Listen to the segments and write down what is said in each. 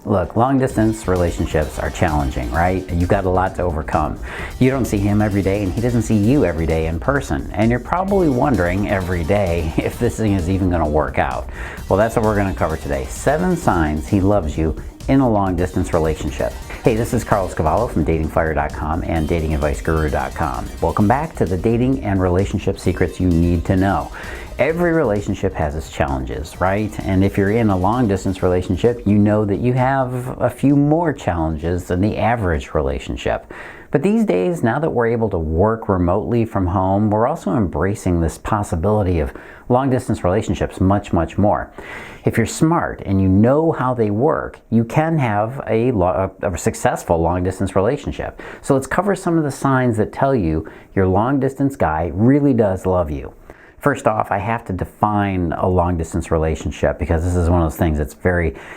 Look, long distance relationships are challenging, right? You've got a lot to overcome. You don't see him every day and he doesn't see you every day in person. And you're probably wondering every day if this thing is even going to work out. Well, that's what we're going to cover today. 7 signs he loves you in a long distance relationship. Hey, this is Carlos Cavallo from datingfire.com and datingadviceguru.com. Welcome back to the dating and relationship secrets you need to know. Every relationship has its challenges, right? And if you're in a long distance relationship, you know that you have a few more challenges than the average relationship. But these days, now that we're able to work remotely from home, we're also embracing this possibility of long distance relationships much more. If you're smart and you know how they work, you can have a successful long distance relationship. So let's cover some of the signs that tell you your long distance guy really does love you. First off, I have to define a long distance relationship because this is one of those things that's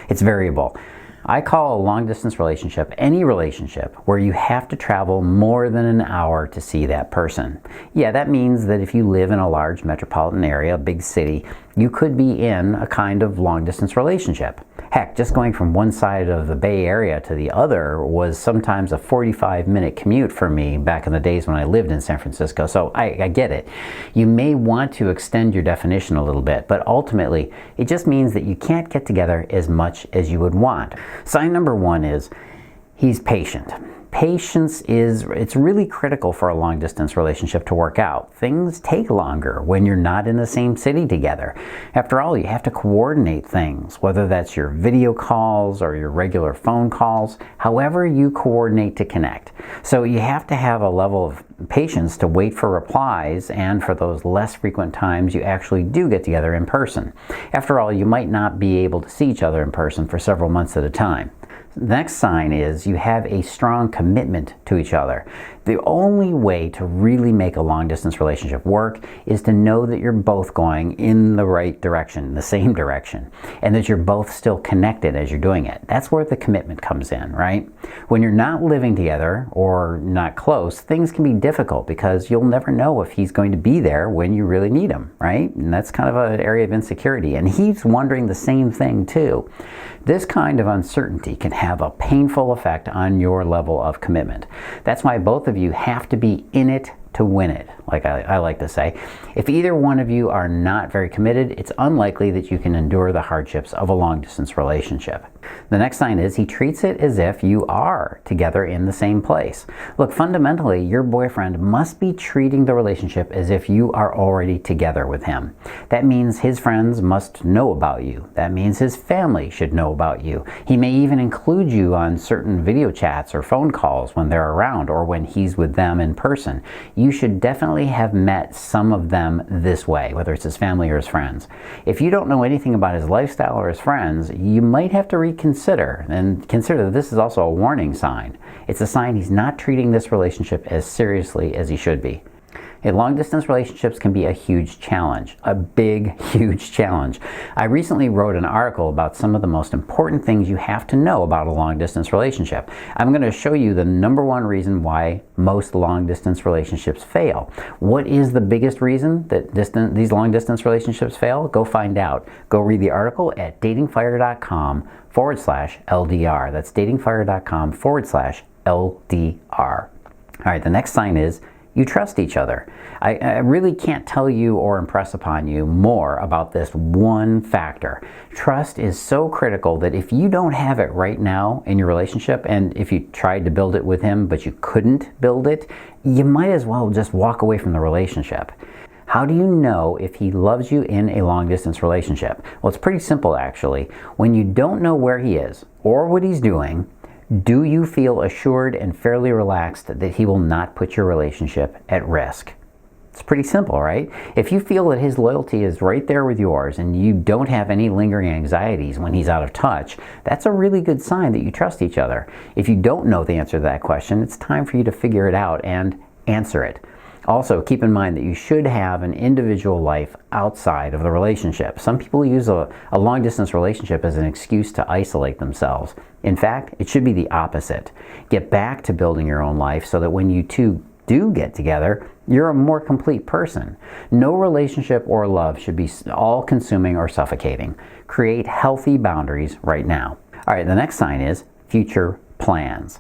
it's variable. I call a long distance relationship any relationship where you have to travel more than an hour to see that person. Yeah, that means that if you live in a large metropolitan area, a big city, you could be in a kind of long distance relationship. Heck, just going from one side of the Bay Area to the other was sometimes a 45-minute commute for me back in the days when I lived in San Francisco, so I get it. You may want to extend your definition a little bit, but ultimately, it just means that you can't get together as much as you would want. Sign number 1 is he's patient. Patience it's really critical for a long distance relationship to work out. Things take longer when you're not in the same city together. After all, you have to coordinate things, whether that's your video calls or your regular phone calls, however you coordinate to connect. So you have to have a level of patience to wait for replies and for those less frequent times you actually do get together in person. After all, you might not be able to see each other in person for several months at a time. The next sign is you have a strong commitment to each other. The only way to really make a long-distance relationship work is to know that you're both going in the right direction, the same direction, and that you're both still connected as you're doing it. That's where the commitment comes in, right? When you're not living together or not close, things can be difficult because you'll never know if he's going to be there when you really need him, right? And that's kind of an area of insecurity. And he's wondering the same thing too. This kind of uncertainty can have a painful effect on your level of commitment. That's why both of you have to be in it to win it, like I like to say. If either one of you are not very committed, it's unlikely that you can endure the hardships of a long-distance relationship. The next sign is he treats it as if you are together in the same place. Look, fundamentally, your boyfriend must be treating the relationship as if you are already together with him. That means his friends must know about you. That means his family should know about you. He may even include you on certain video chats or phone calls when they're around or when he's with them in person. You should definitely have met some of them this way, whether it's his family or his friends. If you don't know anything about his lifestyle or his friends, you might have to reconsider and consider that this is also a warning sign. It's a sign he's not treating this relationship as seriously as he should be. Long-distance relationships can be a huge challenge, a big, huge challenge. I recently wrote an article about some of the most important things you have to know about a long-distance relationship. I'm going to show you the number 1 reason why most long-distance relationships fail. What is the biggest reason that these long-distance relationships fail? Go find out. Go read the article at datingfire.com/LDR. That's datingfire.com/LDR. All right, the next sign is you trust each other. I really can't tell you or impress upon you more about this one factor. Trust is so critical that if you don't have it right now in your relationship, and if you tried to build it with him but you couldn't build it, you might as well just walk away from the relationship. How do you know if he loves you in a long-distance relationship? Well, it's pretty simple actually. When you don't know where he is or what he's doing, do you feel assured and fairly relaxed that he will not put your relationship at risk? It's pretty simple, right? If you feel that his loyalty is right there with yours and you don't have any lingering anxieties when he's out of touch, that's a really good sign that you trust each other. If you don't know the answer to that question, it's time for you to figure it out and answer it. Also, keep in mind that you should have an individual life outside of the relationship. Some people use a long-distance relationship as an excuse to isolate themselves. In fact, it should be the opposite. Get back to building your own life so that when you two do get together, you're a more complete person. No relationship or love should be all-consuming or suffocating. Create healthy boundaries right now. All right, the next sign is future plans.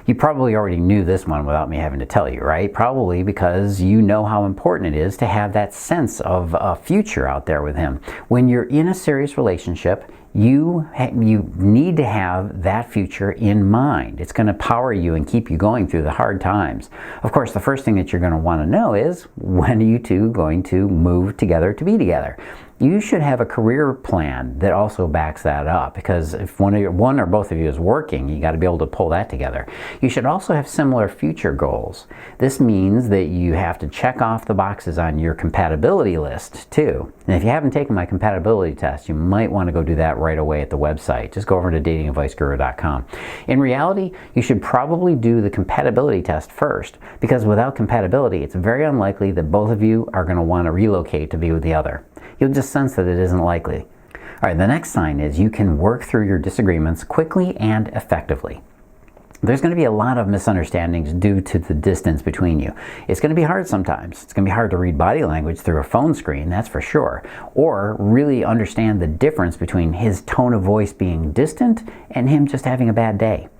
You probably already knew this one without me having to tell you, right? Probably because you know how important it is to have that sense of a future out there with him. When you're in a serious relationship, you need to have that future in mind. It's going to power you and keep you going through the hard times. Of course, the first thing that you're going to want to know is, when are you two going to move together to be together? You should have a career plan that also backs that up, because if one or both of you is working, you got to be able to pull that together. You should also have similar future goals. This means that you have to check off the boxes on your compatibility list too. And if you haven't taken my compatibility test, you might want to go do that right away at the website. Just go over to datingadviceguru.com. In reality, you should probably do the compatibility test first, because without compatibility, it's very unlikely that both of you are going to want to relocate to be with the other. You'll just sense that it isn't likely. All right, the next sign is you can work through your disagreements quickly and effectively. There's going to be a lot of misunderstandings due to the distance between you. It's going to be hard sometimes. It's going to be hard to read body language through a phone screen, that's for sure. Or really understand the difference between his tone of voice being distant and him just having a bad day.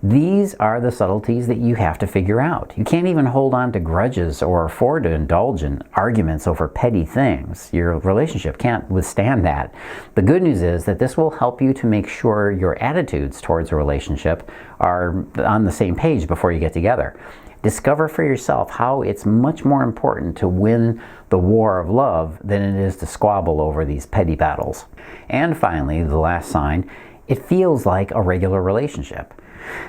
These are the subtleties that you have to figure out. You can't even hold on to grudges or afford to indulge in arguments over petty things. Your relationship can't withstand that. The good news is that this will help you to make sure your attitudes towards a relationship are on the same page before you get together. Discover for yourself how it's much more important to win the war of love than it is to squabble over these petty battles. And finally, the last sign, it feels like a regular relationship.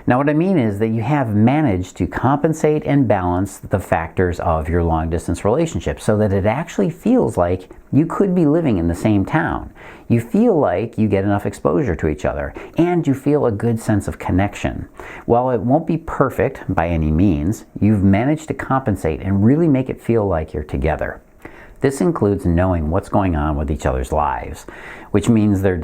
Now, what I mean is that you have managed to compensate and balance the factors of your long-distance relationship so that it actually feels like you could be living in the same town. You feel like you get enough exposure to each other, and you feel a good sense of connection. While it won't be perfect by any means, you've managed to compensate and really make it feel like you're together. This includes knowing what's going on with each other's lives, which means there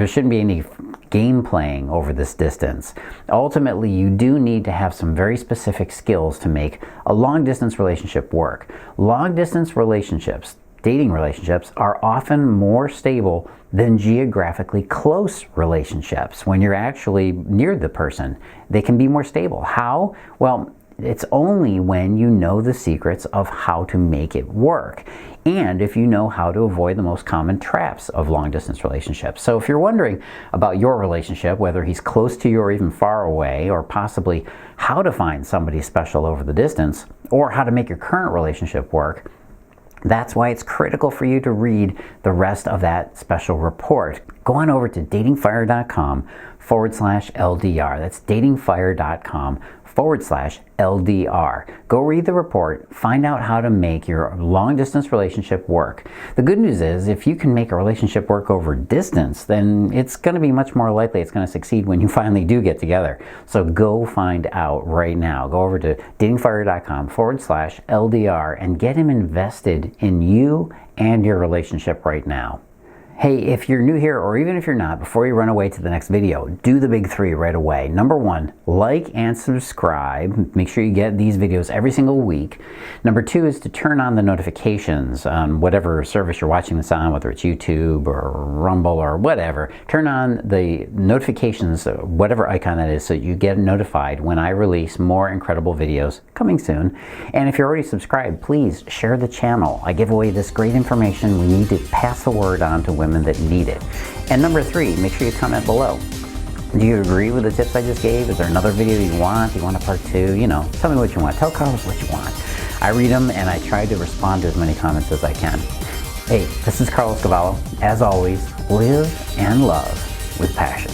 shouldn't be any game playing over this distance. Ultimately, you do need to have some very specific skills to make a long-distance relationship work. Long-distance relationships, dating relationships, are often more stable than geographically close relationships. When you're actually near the person, they can be more stable. How? Well, it's only when you know the secrets of how to make it work, and if you know how to avoid the most common traps of long-distance relationships. So if you're wondering about your relationship, whether he's close to you or even far away, or possibly how to find somebody special over the distance, or how to make your current relationship work, that's why it's critical for you to read the rest of that special report. Go on over to datingfire.com/LDR. That's datingfire.com/LDR. Go read the report, find out how to make your long-distance relationship work. The good news is, if you can make a relationship work over distance, then it's going to be much more likely it's going to succeed when you finally do get together. So go find out right now. Go over to datingfire.com/LDR and get him invested in you and your relationship right now. Hey, if you're new here, or even if you're not, before you run away to the next video, do the big three right away. Number one, like and subscribe. Make sure you get these videos every single week. Number two is to turn on the notifications on whatever service you're watching this on, whether it's YouTube or Rumble or whatever. Turn on the notifications, whatever icon that is, so you get notified when I release more incredible videos coming soon. And if you're already subscribed, please share the channel. I give away this great information. We need to pass the word on to women that need it. And number three, make sure you comment below. Do you agree with the tips I just gave? Is there another video you want? Do you want a part two? You know, tell me what you want. Tell Carlos what you want. I read them and I try to respond to as many comments as I can. Hey, this is Carlos Cavallo. As always, live and love with passion.